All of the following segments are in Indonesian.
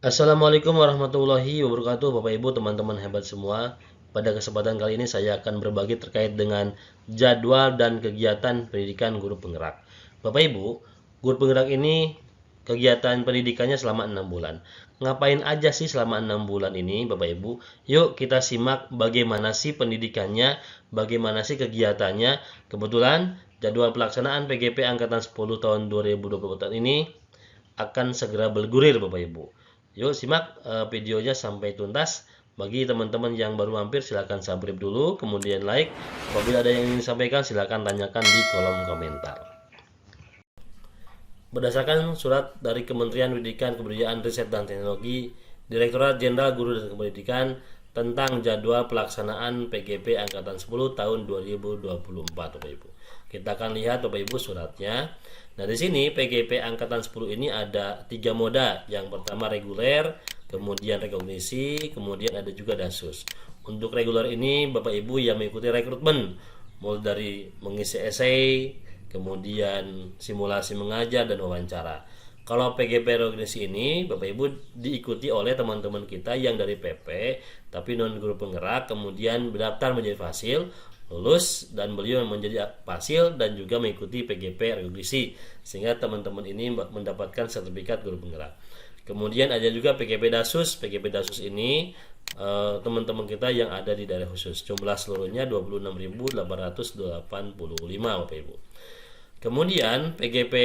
Assalamualaikum warahmatullahi wabarakatuh, Bapak Ibu, teman-teman hebat semua. Pada kesempatan kali ini saya akan berbagi terkait dengan jadwal dan kegiatan pendidikan guru penggerak. Bapak Ibu, guru penggerak ini kegiatan pendidikannya selama 6 bulan. Ngapain aja sih selama 6 bulan ini, Bapak Ibu? Yuk kita simak bagaimana sih pendidikannya, bagaimana sih kegiatannya. Kebetulan jadwal pelaksanaan PGP Angkatan 10 tahun 2024 ini akan segera bergulir, Bapak Ibu. Yuk simak videonya sampai tuntas. Bagi teman-teman yang baru mampir silahkan subscribe dulu, kemudian like. Apabila ada yang ingin disampaikan silahkan tanyakan di kolom komentar. Berdasarkan surat dari Kementerian Pendidikan, Kebudayaan, Riset dan Teknologi, Direktorat Jenderal Guru dan Pendidikan tentang jadwal pelaksanaan PGP Angkatan 10 tahun 2024, Bapak Ibu. Kita akan lihat Bapak Ibu suratnya. Nah, di sini PGP Angkatan 10 ini ada 3 moda. Yang pertama reguler, kemudian rekognisi, kemudian ada juga dasus. Untuk reguler ini Bapak Ibu yang mengikuti rekrutmen, mulai dari mengisi esai, kemudian simulasi mengajar dan wawancara. Kalau PGP rekognisi ini Bapak Ibu diikuti oleh teman-teman kita yang dari PP tapi non guru penggerak, kemudian berdaftar menjadi fasil, lulus dan beliau menjadi fasil dan juga mengikuti PGP rekognisi, sehingga teman-teman ini mendapatkan sertifikat guru penggerak. Kemudian ada juga PGP Dasus. PGP Dasus ini teman-teman kita yang ada di daerah khusus. Jumlah seluruhnya 26.885 Bapak Ibu. Kemudian PGP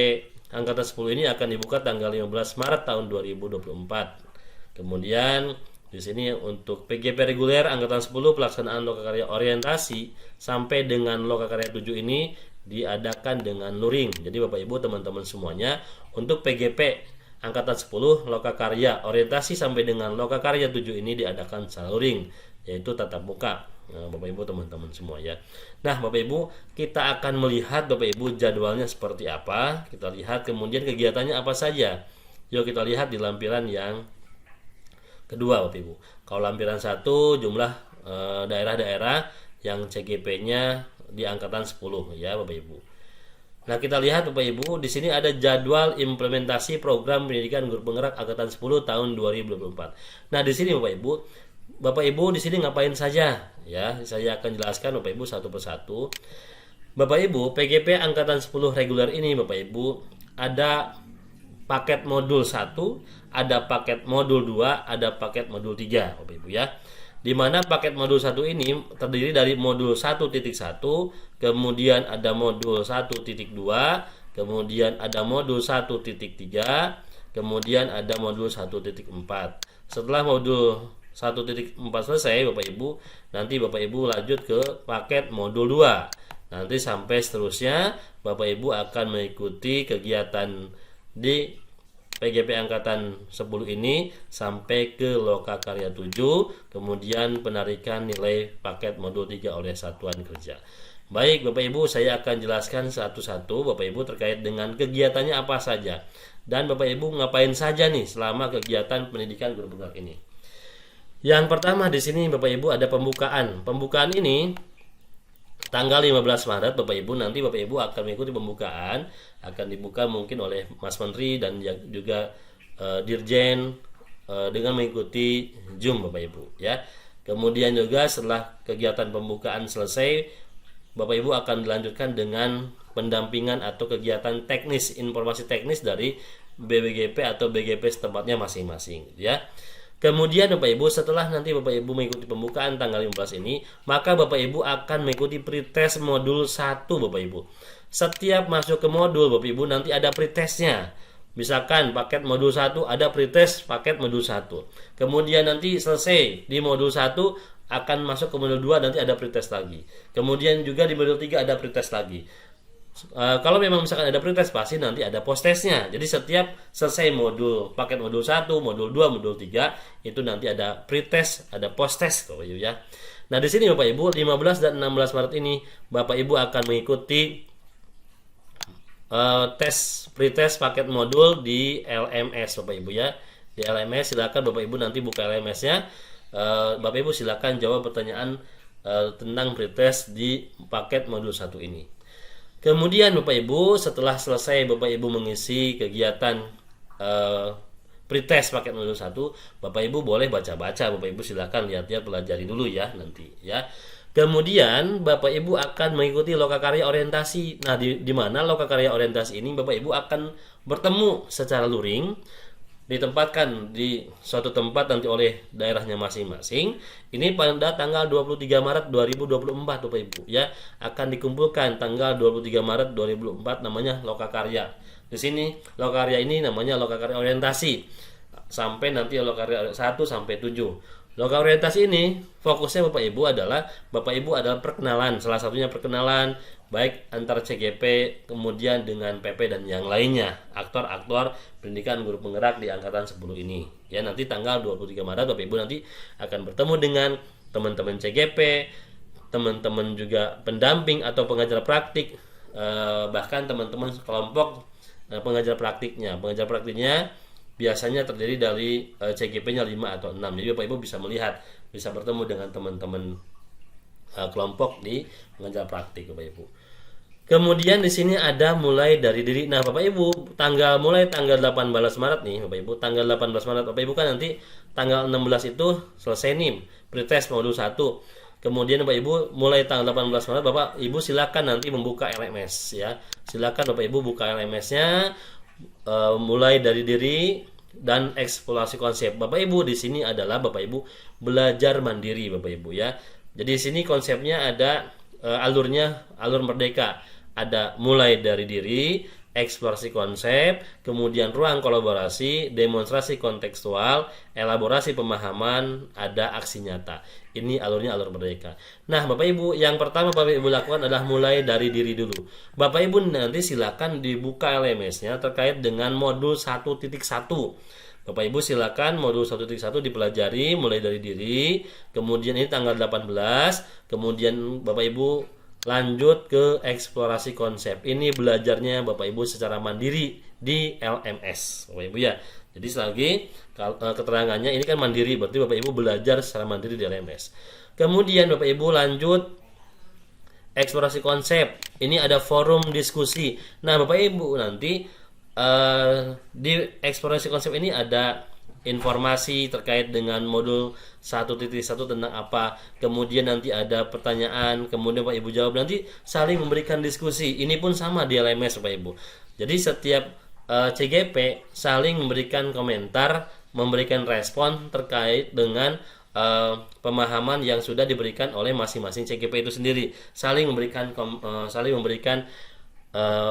Angkatan 10 ini akan dibuka tanggal 15 Maret tahun 2024. Kemudian di sini untuk PGP reguler Angkatan 10 pelaksanaan lokakarya orientasi sampai dengan lokakarya 7 ini diadakan dengan luring. Jadi Bapak Ibu teman-teman semuanya, untuk PGP Angkatan 10 lokakarya orientasi sampai dengan lokakarya 7 ini diadakan secara luring, yaitu tatap muka. Nah, Bapak Ibu teman-teman semua ya. Nah, Bapak Ibu, kita akan melihat Bapak Ibu jadwalnya seperti apa. Kita lihat kemudian kegiatannya apa saja. Yuk kita lihat di lampiran yang kedua Bapak Ibu. Kalau lampiran 1 jumlah daerah-daerah yang CGP-nya di angkatan 10 ya Bapak Ibu. Nah, kita lihat Bapak Ibu, di sini ada jadwal implementasi program pendidikan guru penggerak angkatan 10 tahun 2024. Nah, di sini Bapak Ibu di sini ngapain saja? Ya, saya akan jelaskan Bapak Ibu satu persatu. Bapak Ibu, PGP angkatan 10 reguler ini Bapak Ibu ada paket modul 1, ada paket modul 2, ada paket modul 3 Bapak Ibu ya. Di mana paket modul 1 ini terdiri dari modul 1.1, kemudian ada modul 1.2, kemudian ada modul 1.3, kemudian ada modul 1.4. Setelah modul 1.4 selesai Bapak Ibu, nanti Bapak Ibu lanjut ke paket modul 2. Nanti sampai seterusnya Bapak Ibu akan mengikuti kegiatan di PGP Angkatan 10 ini sampai ke lokakarya 7, kemudian penarikan nilai paket modul 3 oleh satuan kerja. Baik Bapak Ibu, saya akan jelaskan satu-satu Bapak Ibu terkait dengan kegiatannya apa saja. Dan Bapak Ibu ngapain saja nih selama kegiatan pendidikan guru penggerak ini. Yang pertama di sini Bapak Ibu ada pembukaan. Pembukaan ini tanggal 15 Maret Bapak Ibu, nanti Bapak Ibu akan mengikuti pembukaan, akan dibuka mungkin oleh Mas Menteri dan juga Dirjen dengan mengikuti Zoom Bapak Ibu ya. Kemudian juga setelah kegiatan pembukaan selesai, Bapak Ibu akan dilanjutkan dengan pendampingan atau kegiatan teknis, informasi teknis dari BBGP atau BGP setempatnya masing-masing ya. Kemudian Bapak Ibu, setelah nanti Bapak Ibu mengikuti pembukaan tanggal 15 ini, maka Bapak Ibu akan mengikuti pretest modul 1 Bapak Ibu. Setiap masuk ke modul Bapak Ibu nanti ada pretestnya. Misalkan paket modul 1 ada pretest paket modul 1. Kemudian nanti selesai di modul 1 akan masuk ke modul 2, nanti ada pretest lagi. Kemudian juga di modul 3 ada pretest lagi. Kalau memang misalkan ada pretest pasti nanti ada post-testnya. Jadi setiap selesai modul paket modul 1, modul 2, modul 3 itu nanti ada pretest, ada post-test Bapak Ibu ya. Nah, di sini Bapak Ibu 15 dan 16 Maret ini Bapak Ibu akan mengikuti pretest paket modul di LMS Bapak Ibu ya. Di LMS silakan Bapak Ibu nanti buka LMS-nya. Bapak Ibu silakan jawab pertanyaan tentang pretest di paket modul 1 ini. Kemudian Bapak Ibu setelah selesai Bapak Ibu mengisi kegiatan pretest paket modul 1, Bapak Ibu boleh baca-baca, Bapak Ibu silakan lihat-lihat, pelajari dulu ya nanti ya. Kemudian Bapak Ibu akan mengikuti lokakarya orientasi. Nah, di mana lokakarya orientasi ini Bapak Ibu akan bertemu secara luring, ditempatkan di suatu tempat nanti oleh daerahnya masing-masing. Ini pada tanggal 23 Maret 2024 Bapak Ibu ya, akan dikumpulkan tanggal 23 Maret 2024, namanya lokakarya. Di sini lokakarya ini namanya lokakarya orientasi sampai nanti lokakarya 1 sampai 7. Loka orientasi ini fokusnya Bapak Ibu adalah perkenalan, salah satunya perkenalan baik antara CGP kemudian dengan PP dan yang lainnya, aktor-aktor pendidikan guru penggerak di angkatan 10 ini. Ya, nanti tanggal 23 Maret Bapak Ibu nanti akan bertemu dengan teman-teman CGP, teman-teman juga pendamping atau pengajar praktik, bahkan teman-teman kelompok pengajar praktiknya. Pengajar praktiknya biasanya terdiri dari CGP-nya 5 atau 6. Jadi Bapak Ibu bisa melihat, bisa bertemu dengan teman-teman kelompok di pengajar praktik Bapak Ibu. Kemudian di sini ada mulai dari diri. Nah, Bapak Ibu, mulai tanggal 18 Maret nih, Bapak Ibu, tanggal 18 Maret Bapak Ibu kan nanti tanggal 16 itu selesai nih pretest modul 1. Kemudian Bapak Ibu mulai tanggal 18 Maret Bapak Ibu silakan nanti membuka LMS ya. Silakan Bapak Ibu buka LMS-nya. Mulai dari diri dan eksplorasi konsep. Bapak Ibu di sini adalah Bapak Ibu belajar mandiri Bapak Ibu ya. Jadi di sini konsepnya ada alur merdeka. Ada mulai dari diri, eksplorasi konsep, kemudian ruang kolaborasi, demonstrasi kontekstual, elaborasi pemahaman, ada aksi nyata. Ini alurnya alur merdeka. Nah, Bapak Ibu, yang pertama Bapak Ibu lakukan adalah mulai dari diri dulu. Bapak Ibu nanti silakan dibuka LMS-nya terkait dengan modul 1.1. Bapak Ibu silakan modul 1.1 dipelajari mulai dari diri, kemudian ini tanggal 18, kemudian Bapak Ibu lanjut ke eksplorasi konsep. Ini belajarnya Bapak Ibu secara mandiri di LMS Bapak Ibu ya. Jadi selagi keterangannya ini kan mandiri, berarti Bapak Ibu belajar secara mandiri di LMS. Kemudian Bapak Ibu lanjut eksplorasi konsep. Ini ada forum diskusi. Nah, Bapak Ibu nanti di eksplorasi konsep ini ada informasi terkait dengan modul 1.1 tentang apa, kemudian nanti ada pertanyaan, kemudian Bapak Ibu jawab, nanti saling memberikan diskusi. Ini pun sama di LMS Bapak Ibu. Jadi setiap CGP saling memberikan komentar, memberikan respon terkait dengan pemahaman yang sudah diberikan oleh masing-masing CGP itu sendiri. Saling memberikan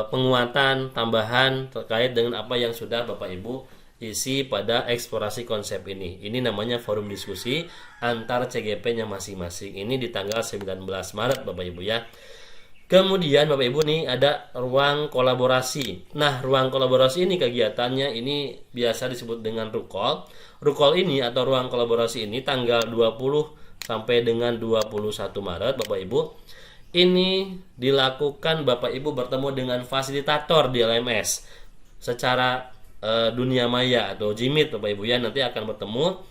penguatan, tambahan terkait dengan apa yang sudah Bapak Ibu isi pada eksplorasi konsep ini. Ini namanya forum diskusi antar CGP-nya masing-masing. Ini di tanggal 19 Maret Bapak Ibu ya. Kemudian Bapak Ibu nih ada ruang kolaborasi. Nah, ruang kolaborasi ini kegiatannya ini biasa disebut dengan RUKOL. RUKOL ini atau ruang kolaborasi ini tanggal 20 sampai dengan 21 Maret Bapak Ibu. Ini dilakukan Bapak Ibu bertemu dengan fasilitator di LMS secara dunia maya atau Jimit Bapak Ibu ya. Nanti akan bertemu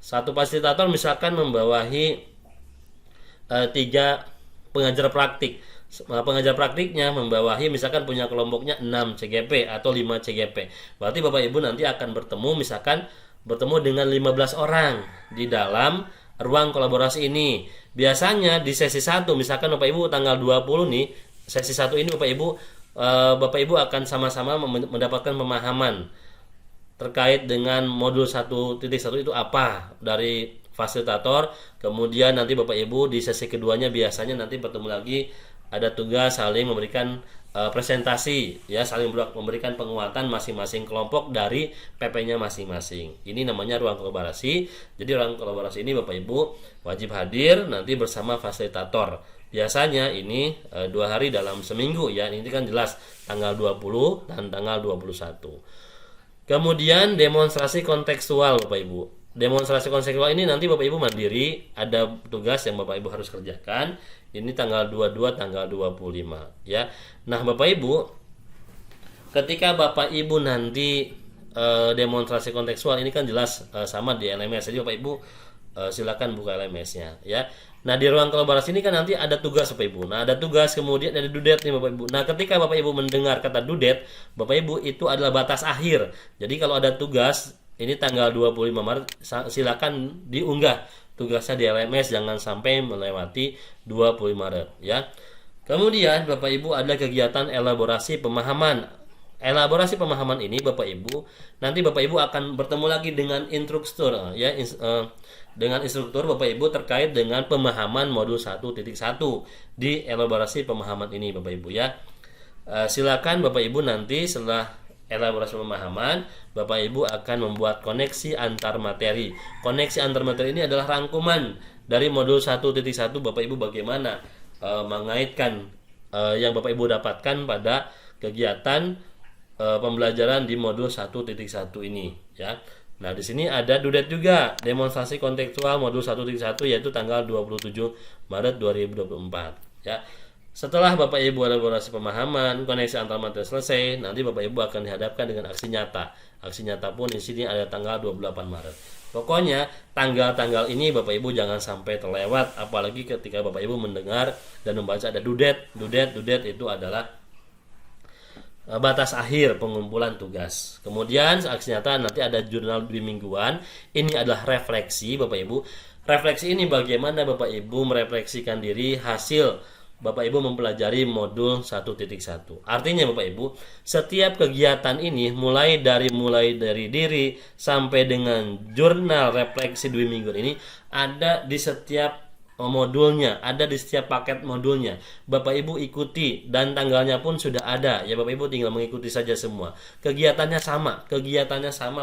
satu fasilitator misalkan membawahi 3 pengajar praktik. Pengajar praktiknya membawahi misalkan punya kelompoknya 6 CGP atau 5 CGP. Berarti Bapak Ibu nanti akan bertemu dengan 15 orang di dalam ruang kolaborasi ini. Biasanya di sesi 1 misalkan Bapak Ibu tanggal 20 nih, sesi 1 ini Bapak Ibu akan sama-sama mendapatkan pemahaman terkait dengan modul 1.1 itu apa dari fasilitator. Kemudian nanti Bapak Ibu di sesi keduanya biasanya nanti bertemu lagi, ada tugas saling memberikan presentasi ya, saling memberikan penguatan masing-masing kelompok dari PP-nya masing-masing. Ini namanya ruang kolaborasi. Jadi ruang kolaborasi ini Bapak Ibu wajib hadir nanti bersama fasilitator. Biasanya ini 2 hari dalam seminggu ya. Ini kan jelas tanggal 20 dan tanggal 21. Kemudian demonstrasi kontekstual Bapak Ibu. Demonstrasi kontekstual ini nanti Bapak Ibu mandiri, ada tugas yang Bapak Ibu harus kerjakan. Ini tanggal 22, tanggal 25 ya. Nah, Bapak Ibu, ketika Bapak Ibu nanti demonstrasi kontekstual ini kan jelas sama di LMS. Jadi Bapak Ibu silakan buka LMS-nya ya. Nah, di ruang kolaborasi ini kan nanti ada tugas Bapak Ibu. Nah, ada tugas kemudian ada dudet nih Bapak Ibu. Nah, ketika Bapak Ibu mendengar kata dudet, Bapak Ibu itu adalah batas akhir. Jadi kalau ada tugas ini tanggal 25 Maret, silakan diunggah tugasnya di LMS, jangan sampai melewati 25 Maret ya. Kemudian Bapak Ibu ada kegiatan elaborasi pemahaman. Elaborasi pemahaman ini Bapak Ibu, nanti Bapak Ibu akan bertemu lagi dengan instruktur ya, dengan instruktur Bapak Ibu terkait dengan pemahaman modul 1.1 di elaborasi pemahaman ini Bapak Ibu ya. Silakan Bapak Ibu nanti setelah elaborasi pemahaman, Bapak Ibu akan membuat koneksi antar materi. Koneksi antar materi ini adalah rangkuman dari modul 1.1 Bapak Ibu bagaimana mengaitkan yang Bapak Ibu dapatkan pada kegiatan pembelajaran di modul 1.1 ini ya. Nah, di sini ada dudet juga, demonstrasi kontekstual modul 1.1 yaitu tanggal 27 Maret 2024 ya. Setelah Bapak Ibu elaborasi pemahaman, koneksi antar materi selesai, nanti Bapak Ibu akan dihadapkan dengan aksi nyata. Aksi nyata pun di sini ada tanggal 28 Maret. Pokoknya tanggal-tanggal ini Bapak Ibu jangan sampai terlewat, apalagi ketika Bapak Ibu mendengar dan membaca ada dudet. Dudet itu adalah batas akhir pengumpulan tugas. Kemudian aksi nyata nanti ada jurnal mingguan. Ini adalah refleksi Bapak Ibu. Refleksi ini bagaimana Bapak Ibu merefleksikan diri hasil Bapak Ibu mempelajari modul 1.1. Artinya Bapak Ibu, setiap kegiatan ini mulai dari diri sampai dengan jurnal refleksi 2 minggu ini ada di setiap modulnya, ada di setiap paket modulnya. Bapak Ibu ikuti dan tanggalnya pun sudah ada. Ya Bapak Ibu tinggal mengikuti saja semua. Kegiatannya sama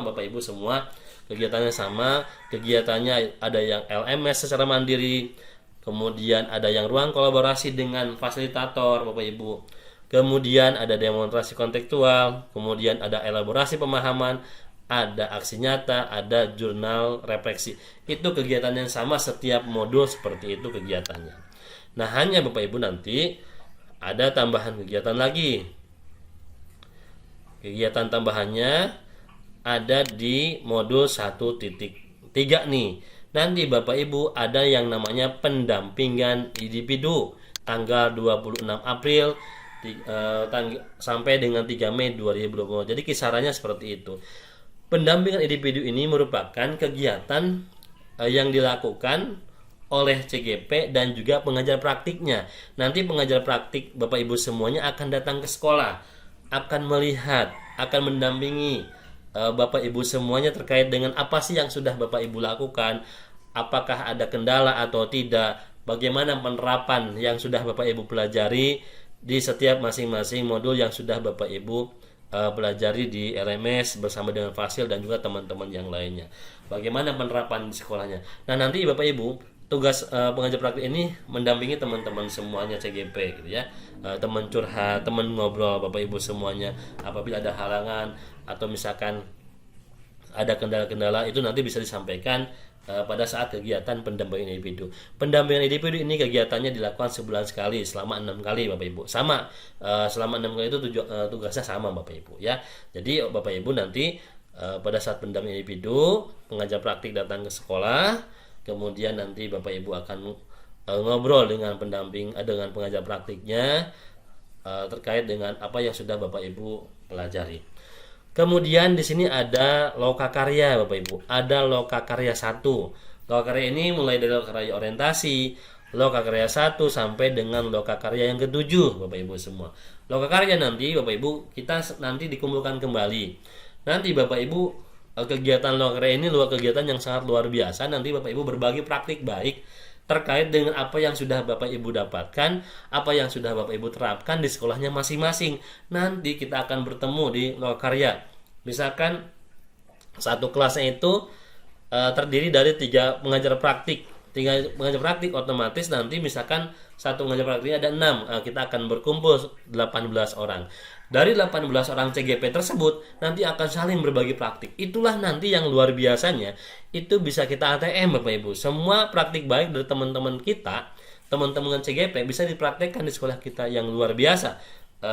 Bapak Ibu semua. Kegiatannya sama, kegiatannya ada yang LMS secara mandiri, kemudian ada yang ruang kolaborasi dengan fasilitator Bapak Ibu. Kemudian ada demonstrasi kontekstual, kemudian ada elaborasi pemahaman, ada aksi nyata, ada jurnal refleksi. Itu kegiatan yang sama setiap modul, seperti itu kegiatannya. Nah, hanya Bapak Ibu nanti ada tambahan kegiatan lagi. Kegiatan tambahannya ada di modul 1.3 nih. Nanti Bapak Ibu ada yang namanya pendampingan individu tanggal 26 April sampai dengan 3 Mei 2020. Jadi kisarannya seperti itu. Pendampingan individu ini merupakan kegiatan yang dilakukan oleh CGP dan juga pengajar praktiknya. Nanti pengajar praktik Bapak Ibu semuanya akan datang ke sekolah, akan melihat, akan mendampingi Bapak Ibu semuanya terkait dengan apa sih yang sudah Bapak Ibu lakukan, apakah ada kendala atau tidak, bagaimana penerapan yang sudah Bapak Ibu pelajari di setiap masing-masing modul yang sudah Bapak Ibu pelajari di LMS bersama dengan Fasil dan juga teman-teman yang lainnya. Bagaimana penerapan di sekolahnya. Nah, nanti Bapak Ibu tugas pengajar praktik ini mendampingi teman-teman semuanya CGP gitu ya. Teman curhat, teman ngobrol Bapak Ibu semuanya. Apabila ada halangan atau misalkan ada kendala-kendala, itu nanti bisa disampaikan pada saat kegiatan pendampingan individu. Pendampingan individu ini kegiatannya dilakukan sebulan sekali selama 6 kali Bapak Ibu. Sama selama 6 kali itu tugasnya sama Bapak Ibu ya. Jadi Bapak Ibu nanti pada saat pendampingan individu, pengajar praktik datang ke sekolah, kemudian nanti Bapak Ibu akan ngobrol dengan pendamping dengan pengajar praktiknya terkait dengan apa yang sudah Bapak Ibu pelajari. Kemudian di sini ada lokakarya Bapak Ibu. Ada lokakarya 1. Lokakarya ini mulai dari lokakarya orientasi, lokakarya 1 sampai dengan lokakarya yang ke-7 Bapak Ibu semua. Lokakarya nanti Bapak Ibu kita nanti dikumpulkan kembali. Nanti Bapak Ibu kegiatan lokakarya ini luar kegiatan yang sangat luar biasa. Nanti Bapak Ibu berbagi praktik baik terkait dengan apa yang sudah Bapak Ibu dapatkan, apa yang sudah Bapak Ibu terapkan di sekolahnya masing-masing. Nanti kita akan bertemu di lokakarya. Misalkan satu kelasnya itu terdiri dari 3 pengajar praktik. 3 pengajar praktik otomatis nanti misalkan satu pengajar praktiknya ada 6, kita akan berkumpul 18 orang. Dari 18 orang CGP tersebut nanti akan saling berbagi praktik. Itulah nanti yang luar biasanya, itu bisa kita ATM Bapak Ibu. Semua praktik baik dari teman-teman kita, teman-teman CGP bisa dipraktekkan di sekolah kita yang luar biasa,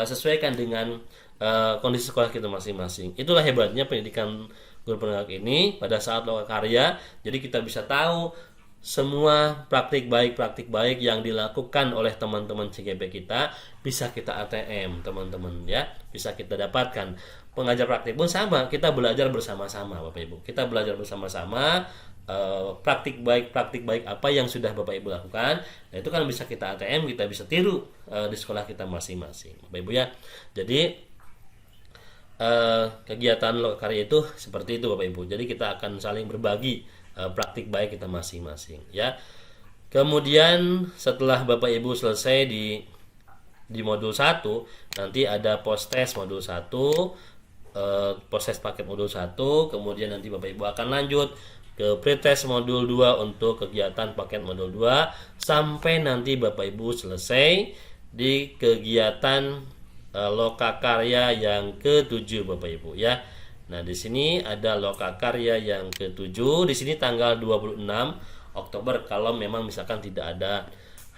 sesuaikan dengan kondisi sekolah kita masing-masing. Itulah hebatnya pendidikan guru penerangak ini pada saat lokakarya. Jadi kita bisa tahu semua praktik baik yang dilakukan oleh teman-teman CGP kita bisa kita ATM, teman-teman ya, bisa kita dapatkan. Pengajar praktik pun sama, kita belajar bersama-sama Bapak Ibu. Kita belajar bersama-sama praktik baik apa yang sudah Bapak Ibu lakukan. Nah, itu kan bisa kita ATM, kita bisa tiru di sekolah kita masing-masing Bapak Ibu ya. Jadi kegiatan lokakarya itu seperti itu Bapak Ibu. Jadi kita akan saling berbagi praktik baik kita masing-masing ya. Kemudian setelah Bapak Ibu selesai di modul 1, nanti ada post test modul 1, post test paket modul 1, kemudian nanti Bapak Ibu akan lanjut ke pretest modul 2 untuk kegiatan paket modul 2 sampai nanti Bapak Ibu selesai di kegiatan lokakarya yang ke-7 Bapak Ibu ya. Nah, di sini ada lokakarya yang ke-7, di sini tanggal 26 Oktober kalau memang misalkan tidak ada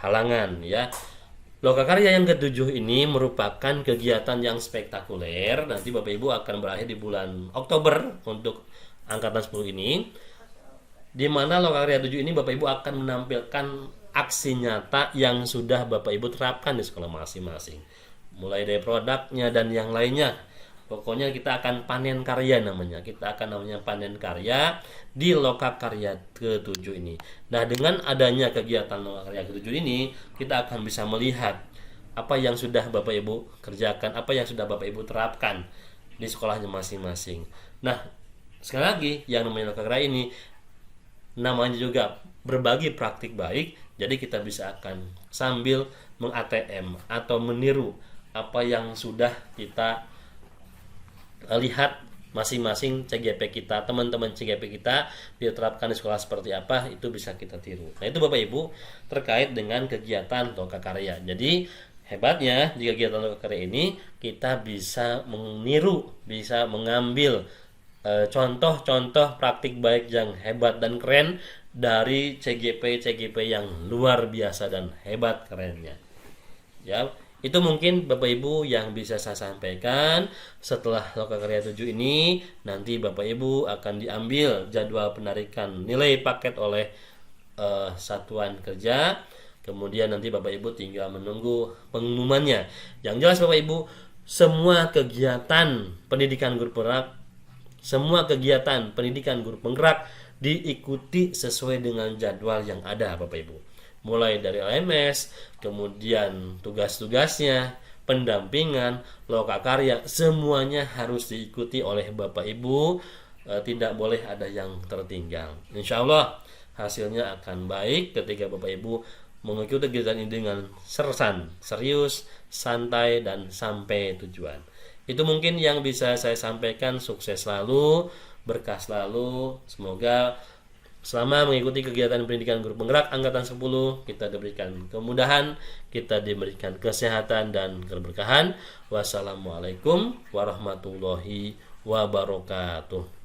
halangan ya. Lokakarya yang ke-7 ini merupakan kegiatan yang spektakuler. Nanti Bapak Ibu akan berakhir di bulan Oktober untuk angkatan 10 ini. Di mana lokakarya 7 ini Bapak Ibu akan menampilkan aksi nyata yang sudah Bapak Ibu terapkan di sekolah masing-masing. Mulai dari produknya dan yang lainnya. Pokoknya kita akan panen karya namanya. Kita akan namanya panen karya di lokakarya ke-7 ini. Nah, dengan adanya kegiatan lokakarya ke-7 ini, kita akan bisa melihat apa yang sudah Bapak Ibu kerjakan, apa yang sudah Bapak Ibu terapkan di sekolahnya masing-masing. Nah, sekali lagi yang namanya lokakarya ini namanya juga berbagi praktik baik. Jadi kita bisa akan sambil meng-ATM atau meniru apa yang sudah kita lihat masing-masing CGP kita, teman-teman CGP kita diterapkan di sekolah seperti apa, itu bisa kita tiru. Nah, itu Bapak Ibu terkait dengan kegiatan lokakarya. Jadi hebatnya di kegiatan lokakarya ini kita bisa meniru, bisa mengambil contoh-contoh praktik baik yang hebat dan keren dari CGP yang luar biasa dan hebat kerennya. Ya, itu mungkin Bapak Ibu yang bisa saya sampaikan. Setelah lokakarya 7 ini, nanti Bapak Ibu akan diambil jadwal penarikan nilai paket oleh satuan kerja. Kemudian nanti Bapak Ibu tinggal menunggu pengumumannya. Yang jelas Bapak Ibu, semua kegiatan pendidikan guru penggerak, semua kegiatan pendidikan guru penggerak diikuti sesuai dengan jadwal yang ada Bapak Ibu. Mulai dari LMS, kemudian tugas-tugasnya, pendampingan, lokakarya, semuanya harus diikuti oleh Bapak Ibu, tidak boleh ada yang tertinggal. Insya Allah hasilnya akan baik ketika Bapak Ibu mengikuti kegiatan ini dengan sersan, serius, santai, dan sampai tujuan. Itu mungkin yang bisa saya sampaikan. Sukses selalu, berkah selalu. Semoga selama mengikuti kegiatan pendidikan guru penggerak angkatan 10 kita diberikan kemudahan, kita diberikan kesehatan dan keberkahan. Wassalamualaikum warahmatullahi wabarakatuh.